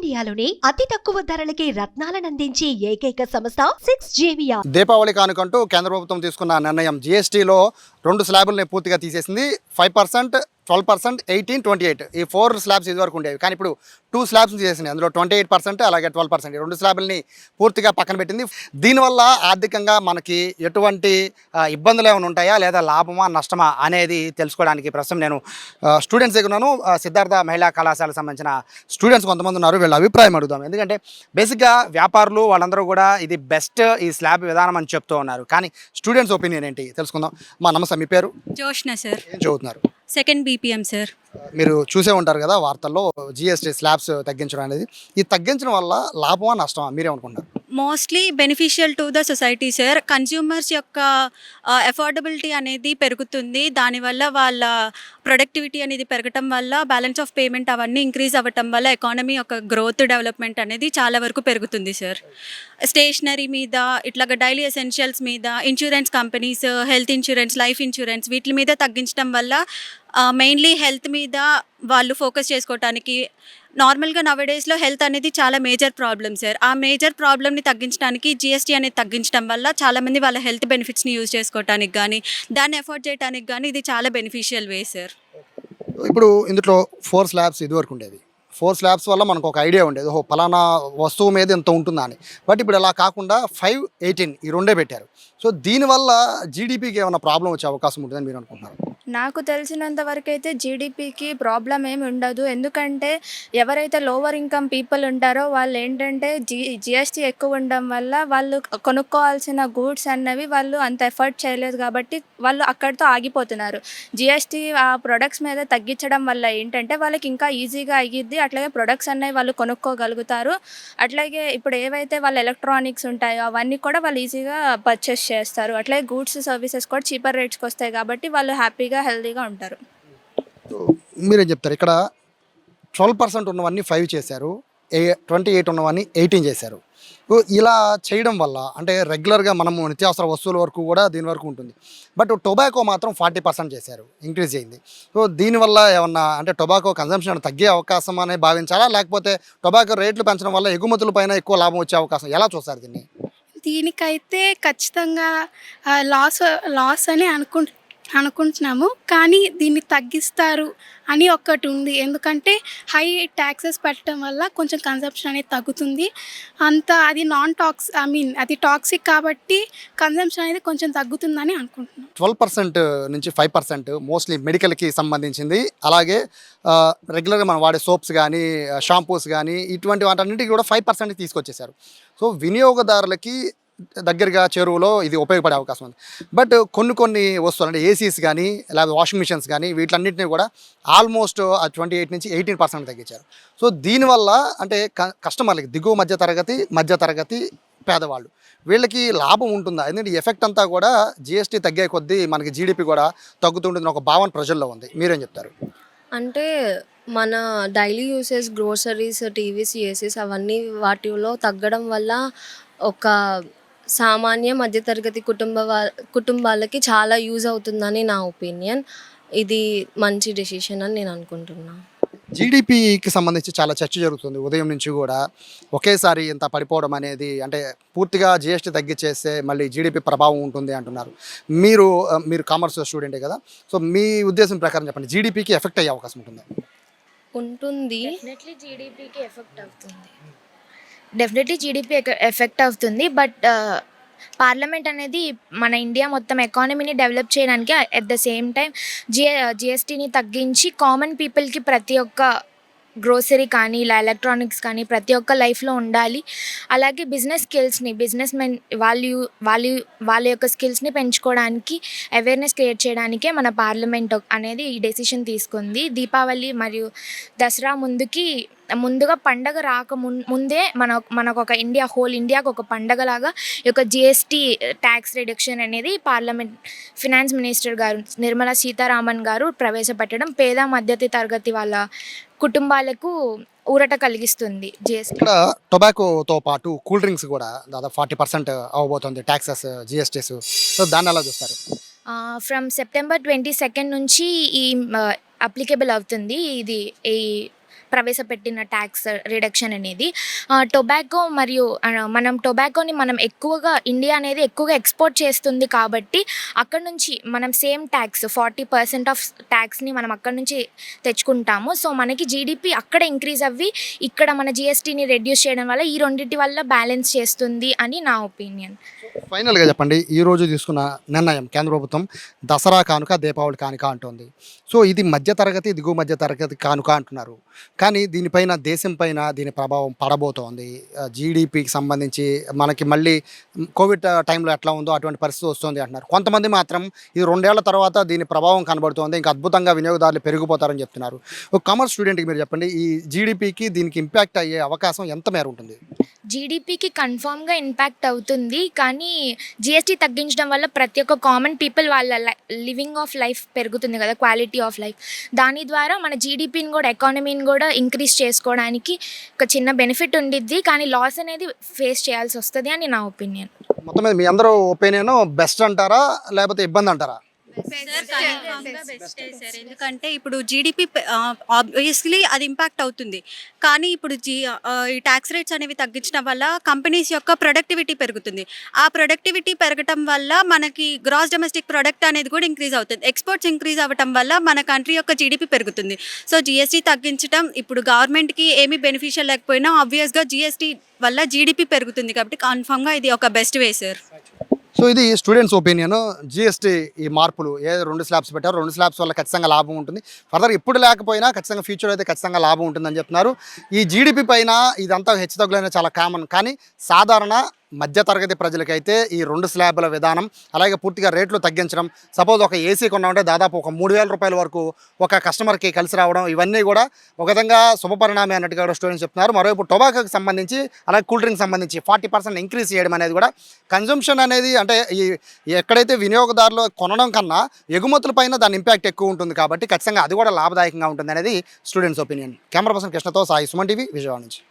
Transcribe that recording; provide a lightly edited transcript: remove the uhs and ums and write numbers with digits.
ఇండియాలోనే అతి తక్కువ ధరలకి రత్నాలనందించే ఏకైక సంస్థ 6JVR. దీపావళి కానుకంటూ కేంద్ర ప్రభుత్వం తీసుకున్న నిర్ణయం జీఎస్టీలో 2 స్లాబుల్ని పూర్తిగా తీసేసింది. 5%, 12%, 18, 28 ఈ 4 స్లాబ్స్ ఇదివరకు ఉండేవి. కానీ ఇప్పుడు 2 స్లాబ్స్ తీసేసింది. అందులో 28% అలాగే 12% ఈ 2 స్లాబుల్ని పూర్తిగా పక్కన పెట్టింది. దీనివల్ల ఆర్థికంగా మనకి ఎటువంటి ఇబ్బందులు ఏమైనా ఉంటాయా లేదా లాభమా నష్టమా అనేది తెలుసుకోవడానికి ప్రస్తుతం నేను స్టూడెంట్స్ దగ్గర ఉన్నాను. సిద్ధార్థ మహిళా కళాశాలకు సంబంధించిన స్టూడెంట్స్ కొంతమంది ఉన్నారు. వీళ్ళ అభిప్రాయం అడుగుదాం. ఎందుకంటే బేసిక్గా వ్యాపారులు వాళ్ళందరూ కూడా ఇది బెస్ట్ ఈ స్లాబ్ విధానం అని చెప్తూ ఉన్నారు. కానీ స్టూడెంట్స్ ఒపీనియన్ ఏంటి తెలుసుకుందాం. నమస్తే, మీ పేరు? జోష్న సార్. ఏం చదువుతున్నారు? Second BPM sir. మీరు చూసే ఉంటారు కదా వార్తల్లో జీఎస్టీ స్లాబ్స్ తగ్గించడం అనేది. ఇది తగ్గించడం వల్ల లాభమా నష్టమా మీరేమనుకుంటారు? Mostly beneficial to the society sir. Consumers యొక్క అఫోర్డబిలిటీ అనేది పెరుగుతుంది. దానివల్ల వాళ్ళ ప్రొడక్టివిటీ అనేది పెరగటం వల్ల బ్యాలెన్స్ ఆఫ్ పేమెంట్ అవన్నీ ఇంక్రీజ్ అవ్వటం వల్ల ఎకానమీ యొక్క గ్రోత్ డెవలప్మెంట్ అనేది చాలా వరకు పెరుగుతుంది సార్. స్టేషనరీ మీద, ఇట్లాగ డైలీ ఎసెన్షియల్స్ మీద, insurance companies, health insurance, life insurance వీటి మీద తగ్గించడం వల్ల మెయిన్లీ హెల్త్ మీద వాళ్ళు ఫోకస్ చేసుకోవటానికి. నార్మల్గా నవడేస్లో హెల్త్ అనేది చాలా మేజర్ ప్రాబ్లం సార్. ఆ మేజర్ ప్రాబ్లమ్ని తగ్గించడానికి జీఎస్టీ అనేది తగ్గించడం వల్ల చాలామంది వాళ్ళ హెల్త్ బెనిఫిట్స్ని యూజ్ చేసుకోవటానికి కానీ దాన్ని ఎఫోర్డ్ చేయడానికి కానీ ఇది చాలా బెనిఫిషియల్ వే సార్. ఇప్పుడు ఇందులో 4 స్లాబ్స్ ఇదివరకు ఉండేది. 4 స్లాబ్స్ వల్ల మనకు ఒక ఐడియా ఉండేది, ఓహో పలానా వస్తువు మీద ఎంత ఉంటుందా అని. బట్ ఇప్పుడు అలా కాకుండా 5, 18 ఈ రెండే పెట్టారు. సో దీనివల్ల జీడిపికి ఏమైనా ప్రాబ్లం వచ్చే అవకాశం ఉంటుందని మీరు అనుకుంటున్నారు? నాకు తెలిసినంత వరకు అయితే జీడిపికి ప్రాబ్లం ఏమి ఉండదు. ఎందుకంటే ఎవరైతే లోవర్ ఇన్కమ్ పీపుల్ ఉంటారో వాళ్ళు ఏంటంటే జిఎస్టీ ఎక్కువ ఉండడం వల్ల వాళ్ళు కొనుక్కోవాల్సిన గూడ్స్ అన్నవి వాళ్ళు అంత ఎఫర్ట్ చేయలేదు కాబట్టి వాళ్ళు అక్కడితో ఆగిపోతున్నారు. జిఎస్టీ ఆ ప్రొడక్ట్స్ మీద తగ్గించడం వల్ల ఏంటంటే వాళ్ళకి ఇంకా ఈజీగా అయ్యిద్ది. అట్లాగే ప్రొడక్ట్స్ అనేవి వాళ్ళు కొనుక్కోగలుగుతారు. అట్లాగే ఇప్పుడు ఏవైతే వాళ్ళ ఎలక్ట్రానిక్స్ ఉంటాయో అవన్నీ కూడా వాళ్ళు ఈజీగా పర్చేస్ చేస్తారు. అట్లాగే గూడ్స్ సర్వీసెస్ కూడా చీపర్ రేట్స్కి వస్తాయి కాబట్టి వాళ్ళు హ్యాపీగా హెల్తీగా ఉంటారు. మీరేం చెప్తారు? ఇక్కడ 12% ఉన్నవన్నీ 5 చేశారు, 28 ఉన్నవన్నీ 18 చేశారు. ఇలా చేయడం వల్ల అంటే రెగ్యులర్గా మనము నిత్యావసర వస్తువుల వరకు కూడా దీని వరకు ఉంటుంది. బట్ టొబాకో మాత్రం 40% చేశారు, ఇంక్రీజ్ అయింది. సో దీనివల్ల ఏమన్నా అంటే టొబాకో కన్జంప్షన్ తగ్గే అవకాశం అనే భావించాలా, లేకపోతే టొబాకో రేట్లు పెంచడం వల్ల ఎగుమతుల పైన ఎక్కువ లాభం వచ్చే అవకాశం ఎలా చూస్తారు దీన్ని? దీనికైతే ఖచ్చితంగా లాస్ అని అనుకుంటున్నాము. కానీ దీన్ని తగ్గిస్తారు అని ఒక్కటి ఉంది. ఎందుకంటే హై ట్యాక్సెస్ పెట్టడం వల్ల కొంచెం కన్సంప్షన్ అనేది తగ్గుతుంది. అది అది టాక్సిక్ కాబట్టి కన్సంప్షన్ అనేది కొంచెం తగ్గుతుందని అనుకుంటున్నాం. 12% నుంచి 5% మోస్ట్లీ మెడికల్కి సంబంధించింది. అలాగే రెగ్యులర్గా మనం వాడే సోప్స్ కానీ షాంపూస్ కానీ ఇటువంటి వాటన్నిటికీ కూడా 5% తీసుకొచ్చేసారు. సో వినియోగదారులకి దగ్గరగా చెరువులో ఇది ఉపయోగపడే అవకాశం ఉంది. బట్ కొన్ని వస్తువులు అంటే ఏసీస్ కానీ లేదా వాషింగ్ మిషన్స్ కానీ వీటన్నిటిని కూడా ఆల్మోస్ట్ 28 నుంచి 18% తగ్గించారు. సో దీనివల్ల అంటే కస్టమర్లకి దిగువ మధ్యతరగతి పేదవాళ్ళు వీళ్ళకి లాభం ఉంటుందా? ఎందుకంటే ఈ ఎఫెక్ట్ అంతా కూడా జిఎస్టీ తగ్గే కొద్దీ మనకి జీడిపి కూడా తగ్గుతుంటుంది ఒక భావన ప్రజల్లో ఉంది. మీరేం చెప్తారు? అంటే మన daily usage groceries, TVs, ACs అవన్నీ వాటిలో తగ్గడం వల్ల ఒక సామాన్య మధ్యతరగతి కుటుంబాలకి చాలా యూజ్ అవుతుందని నా ఒపీనియన్. ఇది మంచి డెసిషన్ అని నేను అనుకుంటున్నాను. జీడిపికి సంబంధించి చాలా చర్చ జరుగుతుంది ఉదయం నుంచి కూడా. ఒకేసారి ఇంత పడిపోవడం అనేది అంటే పూర్తిగా జిఎస్టీ తగ్గించేస్తే మళ్ళీ జీడిపి ప్రభావం ఉంటుంది అంటున్నారు. మీరు కామర్స్ స్టూడెంటే కదా, సో మీ ఉద్దేశం ప్రకారం చెప్పండి, జీడిపికి ఎఫెక్ట్ అయ్యే అవకాశం ఉంటుందా? ఉంటుంది. డెఫినెట్లీ జీడిపి ఎఫెక్ట్ అవుతుంది. బట్ పార్లమెంట్ అనేది మన ఇండియా మొత్తం ఎకానమీని డెవలప్ చేయడానికి అట్ ద సేమ్ టైం జిఎస్టీని తగ్గించి కామన్ పీపుల్కి ప్రతి ఒక్క గ్రోసరీ కానీ ఇలా ఎలక్ట్రానిక్స్ కానీ ప్రతి ఒక్క లైఫ్లో ఉండాలి. అలాగే బిజినెస్ మెన్ వాళ్ళ యొక్క స్కిల్స్ని పెంచుకోవడానికి అవేర్నెస్ క్రియేట్ చేయడానికే మన పార్లమెంట్ అనేది ఈ డెసిషన్ తీసుకుంది. దీపావళి మరియు దసరా ముందుగా పండగ ముందే మనకు ఒక ఇండియాకు ఒక పండగలాగా ఈ యొక్క జిఎస్టీ ట్యాక్స్ రిడక్షన్ అనేది పార్లమెంట్ ఫినాన్స్ మినిస్టర్ గారు నిర్మలా సీతారామన్ గారు ప్రవేశపెట్టడం పేద మధ్యతరగతి తరగతి వాళ్ళ కుటుంబాలకు ఊరట కలిగిస్తుంది. ఇక్కడ టొబాకోతో పాటు కూల్ డ్రింక్స్ కూడా దాదాపు 40% అవ్వబోతుంది ట్యాక్సెస్, జిఎస్టీస్. సో దాన్ని ఎలా చూస్తారు? ఫ్రమ్ September 22 నుంచి ఈ అప్లికేబుల్ అవుతుంది. ఇది ఈ ప్రవేశపెట్టిన ట్యాక్స్ రిడక్షన్ అనేది. టొబాకో మరియు మనం టొబాకోని మనం ఎక్కువగా ఇండియా అనేది ఎక్కువగా ఎక్స్పోర్ట్ చేస్తుంది కాబట్టి అక్కడ నుంచి మనం సేమ్ ట్యాక్స్ 40% ఆఫ్ ట్యాక్స్ని మనం అక్కడ నుంచి తెచ్చుకుంటాము. సో మనకి జీడిపి అక్కడ ఇంక్రీజ్ అవ్వి ఇక్కడ మన జిఎస్టీని రెడ్యూస్ చేయడం వల్ల ఈ రెండింటి వల్ల బ్యాలెన్స్ చేస్తుంది అని నా ఒపీనియన్. ఫైనల్గా చెప్పండి, ఈరోజు తీసుకున్న నిర్ణయం కేంద్ర ప్రభుత్వం దసరా కానుక దీపావళి కానుక అంటుంది. సో ఇది మధ్యతరగతి దిగువ మధ్యతరగతి కానుక అంటున్నారు, కానీ దీనిపైన దేశం పైన దీని ప్రభావం పడబోతోంది. జీడిపికి సంబంధించి మనకి మళ్ళీ కోవిడ్ టైంలో ఎట్లా ఉందో అటువంటి పరిస్థితి వస్తుంది అంటున్నారు. కొంతమంది మాత్రం ఇది 2 ఏళ్ల తర్వాత దీని ప్రభావం కనబడుతోంది, ఇంకా అద్భుతంగా వినియోగదారులు పెరిగిపోతారని చెప్తున్నారు. ఒక కామర్స్ స్టూడెంట్కి మీరు చెప్పండి, ఈ జీడిపికి దీనికి ఇంపాక్ట్ అయ్యే అవకాశం ఎంత మేర ఉంటుంది? జీడిపికి కన్ఫామ్గా ఇంపాక్ట్ అవుతుంది, కానీ జిఎస్టీ తగ్గించడం వల్ల ప్రతి ఒక్క కామన్ పీపుల్ వాళ్ళ లివింగ్ ఆఫ్ లైఫ్ పెరుగుతుంది కదా, క్వాలిటీ ఆఫ్ లైఫ్. దాని ద్వారా మన జీడిపిని కూడా ఎకానమీని కూడా ఇంక్రీజ్ చేసుకోవడానికి ఒక చిన్న బెనిఫిట్ ఉండిద్ది, కానీ లాస్ అనేది ఫేస్ చేయాల్సి వస్తుంది అని నా ఒపీనియన్. మొత్తం మీద మీ అందరూ ఒపీనియన్ బెస్ట్ అంటారా లేకపోతే ఇబ్బంది అంటారా? సార్ ఎందుకంటే ఇప్పుడు జీడిపి ఆబ్వియస్లీ అది ఇంపాక్ట్ అవుతుంది, కానీ ఇప్పుడు ఈ ట్యాక్స్ రేట్స్ అనేవి తగ్గించడం వల్ల కంపెనీస్ యొక్క ప్రొడక్టివిటీ పెరుగుతుంది. ఆ ప్రొడక్టివిటీ పెరగటం వల్ల మనకి గ్రాస్ డొమెస్టిక్ ప్రొడక్ట్ అనేది కూడా ఇంక్రీజ్ అవుతుంది. ఎక్స్పోర్ట్స్ ఇంక్రీజ్ అవ్వటం వల్ల మన కంట్రీ యొక్క జీడిపి పెరుగుతుంది. సో జిఎస్టీ తగ్గించడం ఇప్పుడు గవర్నమెంట్కి ఏమీ బెనిఫిషియల్ లేకపోయినా ఆబ్వియస్గా జిఎస్టీ వల్ల జీడిపి పెరుగుతుంది, కాబట్టి కన్ఫామ్గా ఇది ఒక బెస్ట్ వే సార్. సో ఇది స్టూడెంట్స్ ఒపీనియన్. జిఎస్టీ ఈ మార్పులు 2 స్లాబ్స్ పెట్టారు, 2 స్లాబ్స్ వల్ల ఖచ్చితంగా లాభం ఉంటుంది. ఫర్దర్ ఇప్పుడు లేకపోయినా ఖచ్చితంగా ఫ్యూచర్ అయితే ఖచ్చితంగా లాభం ఉంటుందని చెప్తున్నారు. ఈ జీడిపి పైన ఇదంతా హెచ్చుతగ్గులైన చాలా కామన్, కానీ సాధారణ మధ్యతరగతి ప్రజలకైతే ఈ 2 స్లాబ్ల విధానం అలాగే పూర్తిగా రేట్లు తగ్గించడం, సపోజ్ ఒక ఏసీ కొన్నామంటే దాదాపు ఒక 3,000 రూపాయల వరకు ఒక కస్టమర్కి కలిసి రావడం, ఇవన్నీ కూడా ఒక విధంగా శుభపరిణామే అన్నట్టుగా కూడా స్టూడెంట్స్ చెప్తున్నారు. మరోవైపు టొబాకోకి సంబంధించి అలాగే కూల్ డ్రింక్ సంబంధించి 40% ఇంక్రీజ్ చేయడం అనేది కూడా కన్జంప్షన్ అనేది అంటే ఈ ఎక్కడైతే వినియోగదారులు కొనడం కన్నా ఎగుమతుల పైన దాని ఇంపాక్ట్ ఎక్కువ ఉంటుంది, కాబట్టి ఖచ్చితంగా అది కూడా లాభదాయకంగా ఉంటుంది అనేది స్టూడెంట్స్ ఒపీనియన్. కెమెరా పర్సన్ కృష్ణతో సాయి, సుమన్ టీవీ, విజయవాడ నుంచి.